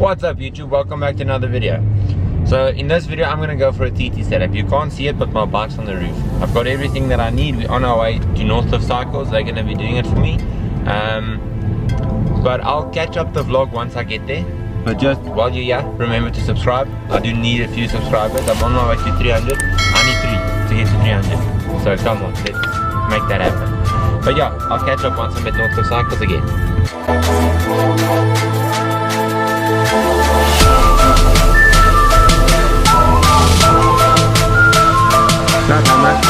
What's up YouTube, welcome back to another video. So in this video I'm going to go for a TT setup. You can't see it but my bike's on the roof. I've got everything that I need. We're on our way to Northcliffe Cycles. They're going to be doing it for me. But I'll catch up the vlog once I get there. But just while you're here, remember to subscribe. I do need a few subscribers. I'm on my way to 300. I need 3 to get to 300. So come on, let's make that happen. But yeah, I'll catch up once I'm at Northcliffe Cycles again. Not how much.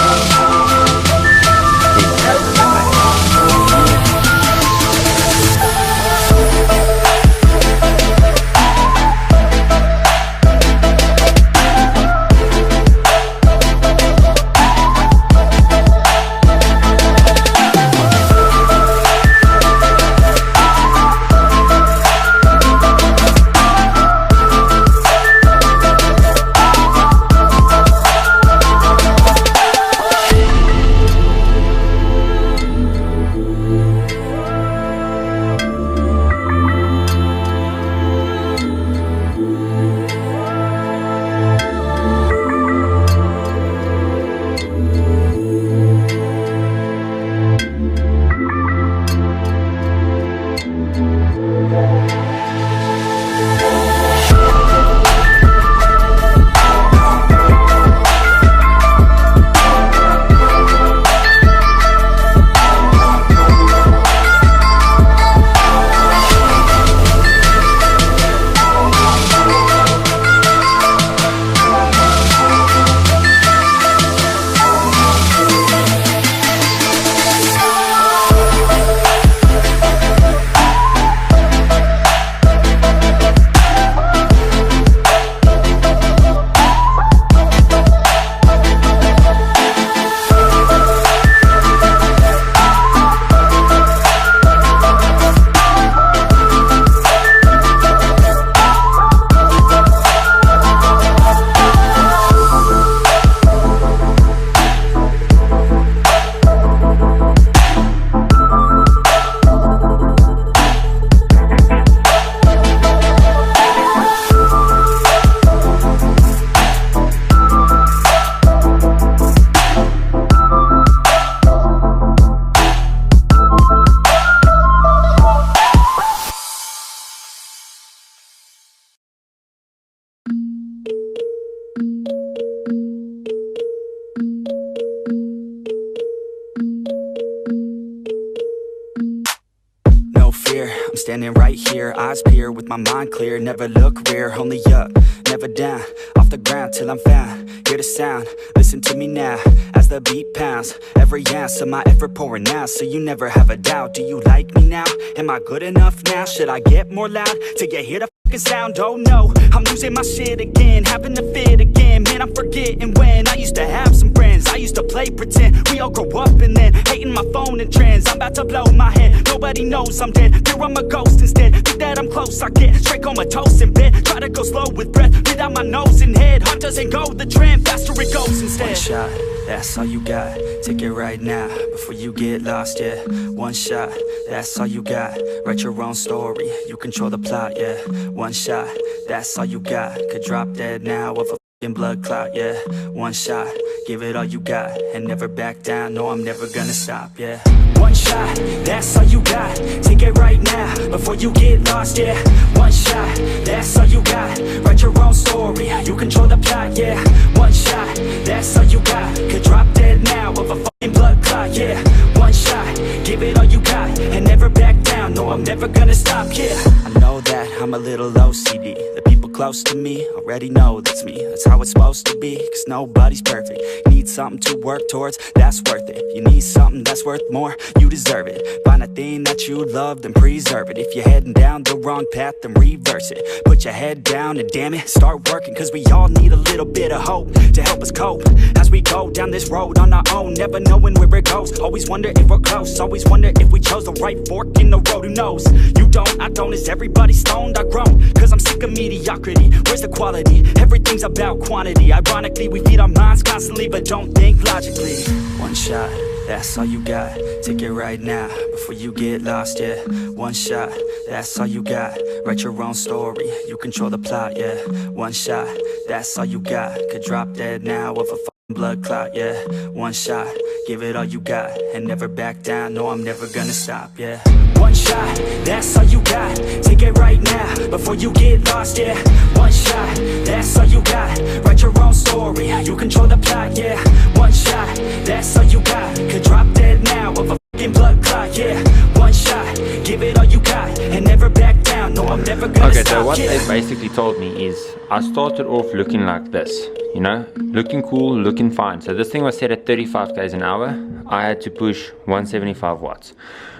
I'm standing right here, eyes peer with my mind clear. Never look rear, only up, never down. Off the ground till I'm found, hear the sound. Listen to me now, as the beat pounds. Every ounce of my effort pouring out, so you never have a doubt. Do you like me now? Am I good enough now? Should I get more loud till you hear the fucking sound? Oh no, I'm losing my shit again, having to fit again. Man, I'm forgetting when I used to have some friends. I used to play pretend, we all grow up and then hating my phone and trends. I'm about to blow my head, nobody knows I'm dead. Fear I'm a ghost instead, think that I'm close. I get straight comatose in bed, try to go slow with breath, breathe out my nose and head. Heart doesn't go the trend, faster it goes instead. One shot, that's all you got, take it right now, before you get lost, yeah. One shot, that's all you got, write your own story, you control the plot, yeah. One shot, that's all you got, could drop dead now of a f***ing blood clot, yeah. One shot, give it all you got, and never back down, no I'm never gonna stop, yeah. One shot, that's all you got, take it right now, before you get lost, yeah. One shot, that's all you got, write your own story, you control the plot, yeah. One shot, that's all you got, could drop dead now of a f***ing blood clot, yeah. One shot, give it all you got, and never back down, no I'm never gonna stop, yeah. I know that I'm a little OCD, the people close to me already know that's me. That's how it's supposed to be, cause nobody's perfect. You need something to work towards, that's worth it. You need something that's worth more, you deserve it. Find a thing that you love, then preserve it. If you're heading down the wrong path, then reverse it. Put your head down and damn it, start working. Cause we all need a little bit of hope to help us cope as we go down this road on our own, never knowing where it goes. Always wonder if we're close, always wonder if we chose the right fork in the road. Who knows? You don't, I don't, is everybody stoned? I groan, cause I'm sick of mediocrity. Where's the quality? Everything's about quantity. Ironically, we feed our minds constantly, but don't think logically. One shot, that's all you got. Take it right now, before you get lost, yeah. One shot, that's all you got. Write your own story, you control the plot, yeah. One shot, that's all you got. Could drop dead now of a blood clot, yeah. One shot, give it all you got, and never back down, no, I'm never gonna stop, yeah. One shot, that's all you got. Take it right now, before you get lost, yeah. One shot, that's all you got. Write your own story, you control the plot, yeah. One shot, that's all you got. Could drop dead now of a fucking blood clot, yeah. One shot, give it all you got, and never back down, no, I'm never gonna stop, so what yeah. they basically told me is I started off looking like this, you know, looking cool, looking fine. So this thing was set at 35 k's an hour. I had to push 175 watts.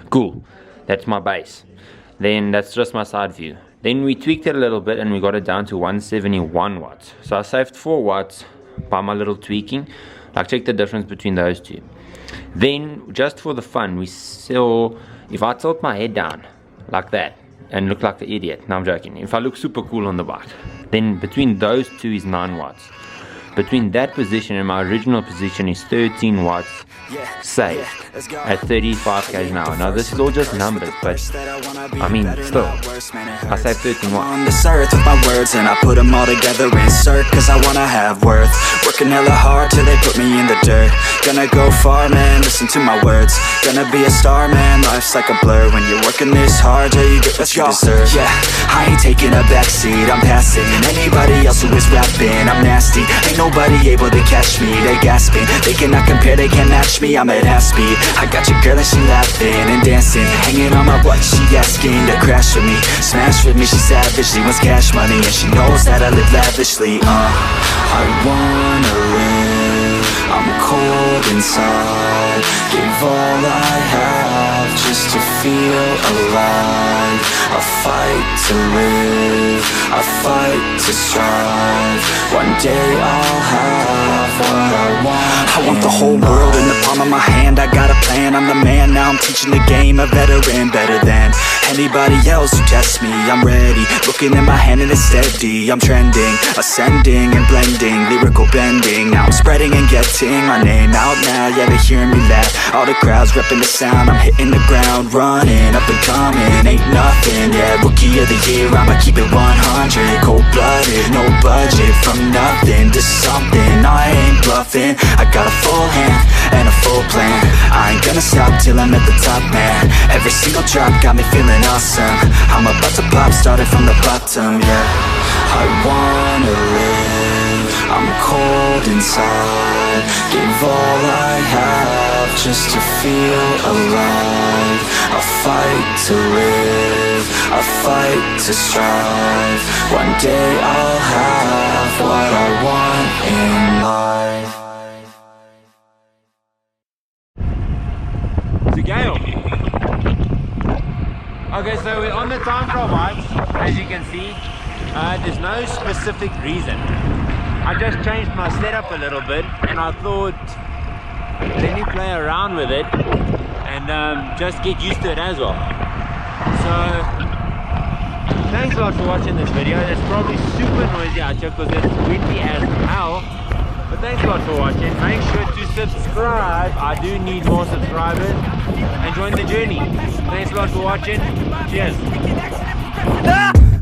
Cool, that's my base. Then that's just my side view. Then we tweaked it a little bit and we got it down to 171 watts. So I saved 4 watts by my little tweaking. Like, check the difference between those two. Then, just for the fun, we saw if I tilt my head down like that and look like the idiot. No, I'm joking. If I look super cool on the bike, then between those two is 9 watts. Between that position and my original position is 13 watts saved at 35 k's an hour. Now this is all just numbers, but I mean, still, I saved 13 watts. On this earth with my words, and I put them all together, insert, cause I wanna have worth. Working hella hard till they put me in the dirt. Gonna go far, man, listen to my words. Gonna be a star, man, life's like a blur. When you're working this hard, yeah, you get what you deserve. Yeah, I ain't taking a backseat, I'm passing anybody else who is rapping. I'm nasty, ain't nobody able to catch me. They gasping, they cannot compare, they can't match me. I'm at half speed, I got your girl and she laughing and dancing, hanging on my butt, she asking to crash with me, smash with me, she savage, she wants cash money, and she knows that I live lavishly. I wanna live, I'm cold inside, give all I have just to feel alive. I fight to live, I fight to strive, one day I'll have what I want. I want the whole world in the palm of my hand, I got a plan, I'm the man, now I'm teaching the game, a veteran, better than anybody else who tests me. I'm ready, looking at my hand and it's steady, I'm trending, ascending and blending, lyrical bending, now I'm spreading and getting my name out now, yeah, they hearing me laugh, all the crowds repping the sound, I'm hitting the ground, running, up and coming, ain't nothing, yeah, rookie of the year, I'ma keep it 100, cold-blooded, no budget, from nothing to something, I ain't bluffing, I got a full hand and a full plan, I ain't gonna stop till I'm at the top, man, every single drop got me feeling awesome, I'm about to pop, started from the bottom, yeah, I wanna live, I'm cold inside, give all I have just to feel alive, I fight to live, I fight to strive, one day I'll have what I want in life. To Gale. Okay, so we're on the time trial bikes, as you can see. There's no specific reason. I just changed my setup a little bit, and I thought, let me play around with it and just get used to it as well. So, thanks a lot for watching this video. It's probably super noisy out here because it's windy as hell. But thanks a lot for watching. Make sure to subscribe. I do need more subscribers. And join the journey. Thanks a lot for watching. Cheers.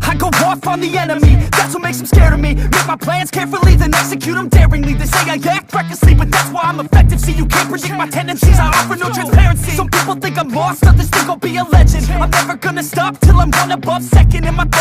I go off on the enemy, that's what makes them scared of me. Make my plans carefully, then execute them daringly. They say I act recklessly, but that's why I'm effective. See, you can't predict my tendencies, I offer no transparency. Some people think I'm lost, others think I'll be a legend. I'm never gonna stop till I'm one above second in my thoughts.